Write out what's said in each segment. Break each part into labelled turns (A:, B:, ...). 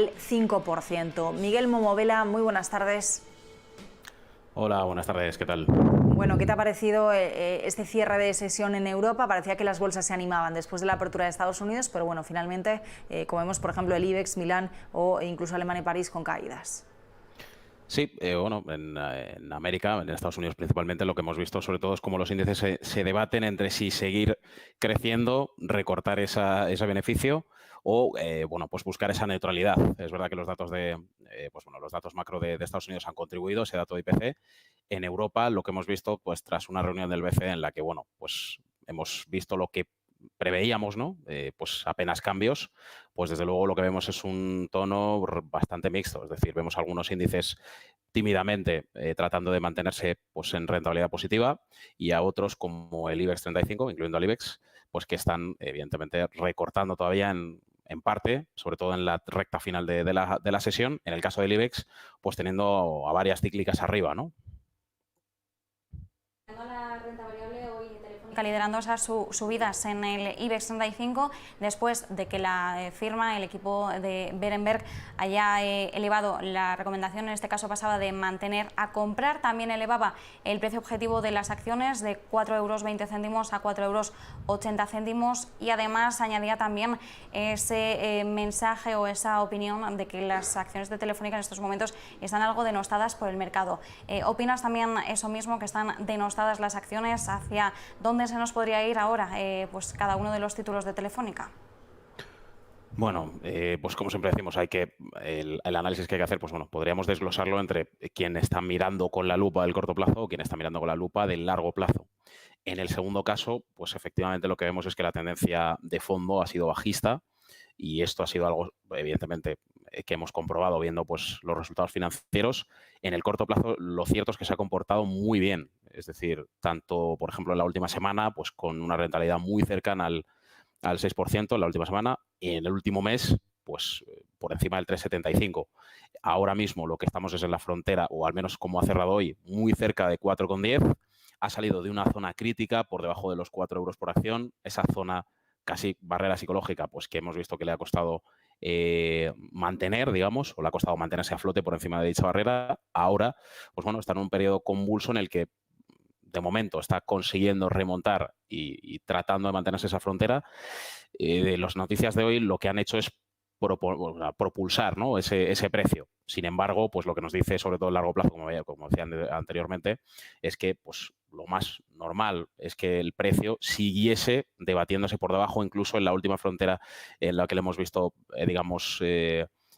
A: 5%. Miguel Momovela, muy buenas tardes.
B: Hola, buenas tardes, ¿qué tal?
A: Bueno, ¿qué te ha parecido este cierre de sesión en Europa? Parecía que las bolsas se animaban después de la apertura de Estados Unidos, pero bueno, finalmente, como vemos, por ejemplo, el IBEX, Milán o incluso Alemania y París con caídas.
B: Sí, bueno, en América, en Estados Unidos principalmente, lo que hemos visto sobre todo es cómo los índices se debaten entre si seguir creciendo, recortar ese beneficio o, bueno, pues buscar esa neutralidad. Es verdad que los datos los datos macro de Estados Unidos han contribuido, ese dato de IPC. En Europa, lo que hemos visto, pues tras una reunión del BCE en la que, bueno, pues hemos visto lo que preveíamos, ¿no? Pues apenas cambios, pues desde luego lo que vemos es un tono bastante mixto, es decir, vemos algunos índices tímidamente tratando de mantenerse pues en rentabilidad positiva y a otros como el IBEX 35, incluyendo al IBEX, pues que están evidentemente recortando todavía en parte, sobre todo en la recta final de la sesión, en el caso del IBEX, pues teniendo a varias cíclicas arriba, ¿no?
C: La renta variable hoy Telefónica liderando esas subidas en el IBEX 35 después de que la firma, el equipo de Berenberg, haya elevado la recomendación, en este caso pasaba de mantener a comprar, también elevaba el precio objetivo de las acciones de 4,20 € a 4,80 € y además añadía también ese mensaje o esa opinión de que las acciones de Telefónica en estos momentos están algo denostadas por el mercado. ¿Opinas también eso mismo, que están denostadas las acciones? ¿Hacia dónde se nos podría ir ahora pues cada uno de los títulos de Telefónica?
B: Bueno, pues como siempre decimos, el análisis que hay que hacer, pues bueno, podríamos desglosarlo entre quien está mirando con la lupa del corto plazo o quien está mirando con la lupa del largo plazo. En el segundo caso, pues efectivamente lo que vemos es que la tendencia de fondo ha sido bajista y esto ha sido algo, evidentemente, que hemos comprobado viendo pues los resultados financieros. En el corto plazo, lo cierto es que se ha comportado muy bien. Es decir, tanto, por ejemplo, en la última semana, pues con una rentabilidad muy cercana al 6% en la última semana, y en el último mes, pues por encima del 3,75. Ahora mismo lo que estamos es en la frontera, o al menos como ha cerrado hoy, muy cerca de 4,10. Ha salido de una zona crítica por debajo de los 4 € por acción, esa zona casi barrera psicológica, pues que hemos visto que le ha costado mantener, digamos, o le ha costado mantenerse a flote por encima de dicha barrera. Ahora, pues bueno, está en un periodo convulso en el que de momento está consiguiendo remontar y tratando de mantenerse esa frontera. De las noticias de hoy lo que han hecho es propulsar, ¿no? ese precio. Sin embargo, pues lo que nos dice, sobre todo a largo plazo, como decía anteriormente, es que pues lo más normal es que el precio siguiese debatiéndose por debajo, incluso en la última frontera en la que le hemos visto,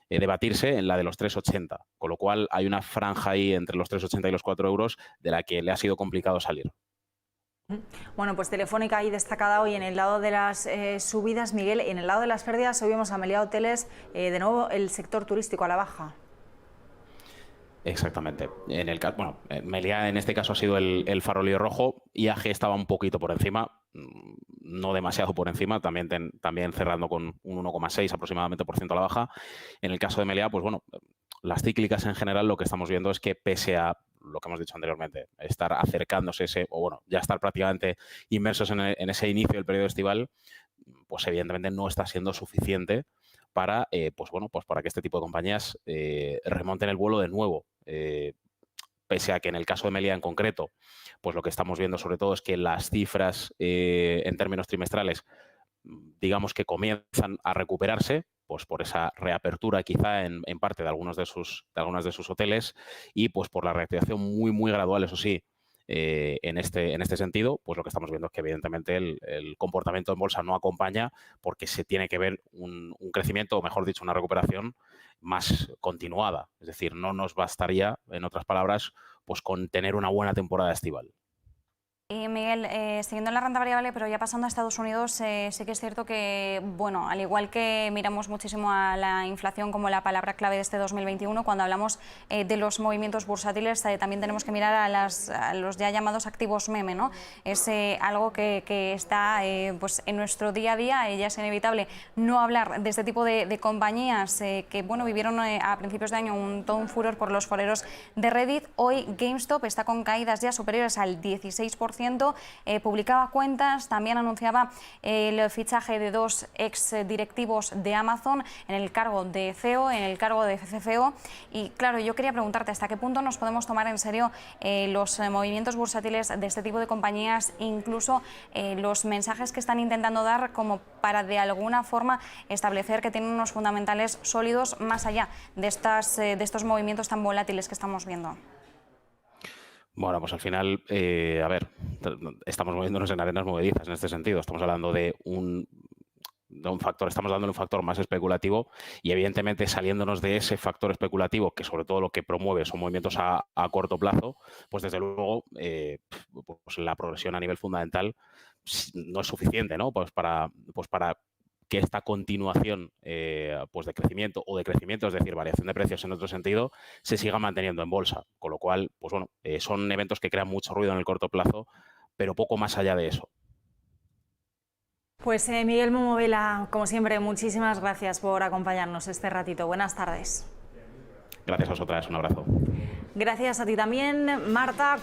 B: debatirse, en la de los 3,80. Con lo cual hay una franja ahí entre los 3,80 y los 4 € de la que le ha sido complicado salir.
A: Bueno, pues Telefónica ahí destacada hoy en el lado de las subidas. Miguel, en el lado de las pérdidas hoy vemos a Meliá Hoteles, de nuevo el sector turístico a la baja.
B: Exactamente. Meliá en este caso ha sido el farolillo rojo. IAG estaba un poquito por encima, no demasiado por encima, también cerrando con un 1,6 aproximadamente por ciento a la baja. En el caso de Meliá, pues bueno, las cíclicas en general lo que estamos viendo es que pese a lo que hemos dicho anteriormente, estar acercándose ya estar prácticamente inmersos en ese inicio del periodo estival, pues evidentemente no está siendo suficiente para, para que este tipo de compañías remonten el vuelo de nuevo. Pese a que en el caso de Meliá en concreto, pues lo que estamos viendo sobre todo es que las cifras en términos trimestrales, digamos que comienzan a recuperarse, pues por esa reapertura quizá en parte de algunas de sus hoteles y pues por la reactivación muy, muy gradual, eso sí, en este sentido, pues lo que estamos viendo es que evidentemente el comportamiento en bolsa no acompaña porque se tiene que ver un crecimiento, o mejor dicho, una recuperación más continuada. Es decir, no nos bastaría, en otras palabras, pues con tener una buena temporada estival.
C: Y Miguel, siguiendo en la renta variable, pero ya pasando a Estados Unidos, sí que es cierto que, bueno, al igual que miramos muchísimo a la inflación como la palabra clave de este 2021, cuando hablamos de los movimientos bursátiles, también tenemos que mirar a los ya llamados activos meme, ¿no? Es algo que está pues en nuestro día a día, ya es inevitable no hablar de este tipo de compañías que, bueno, vivieron a principios de año todo un furor por los foreros de Reddit. Hoy GameStop está con caídas ya superiores al 16%. 1%, publicaba cuentas, también anunciaba el fichaje de 2 ex directivos de Amazon en el cargo de CEO, en el cargo de CFO. Y claro, yo quería preguntarte hasta qué punto nos podemos tomar en serio los movimientos bursátiles de este tipo de compañías, incluso los mensajes que están intentando dar como para de alguna forma establecer que tienen unos fundamentales sólidos más allá de estos movimientos tan volátiles que estamos viendo.
B: Bueno, pues al final, a ver, estamos moviéndonos en arenas movedizas en este sentido. Estamos hablando de un factor, estamos dándole un factor más especulativo y evidentemente saliéndonos de ese factor especulativo, que sobre todo lo que promueve son movimientos a corto plazo, pues desde luego pues la progresión a nivel fundamental no es suficiente, ¿no? Pues para que esta continuación pues de crecimiento o decrecimiento, es decir, variación de precios en otro sentido, se siga manteniendo en bolsa. Con lo cual, pues bueno, son eventos que crean mucho ruido en el corto plazo, pero poco más allá de eso.
A: Pues Miguel Momo Vela, como siempre, muchísimas gracias por acompañarnos este ratito. Buenas tardes.
B: Gracias a vosotras, un abrazo.
A: Gracias a ti también, Marta.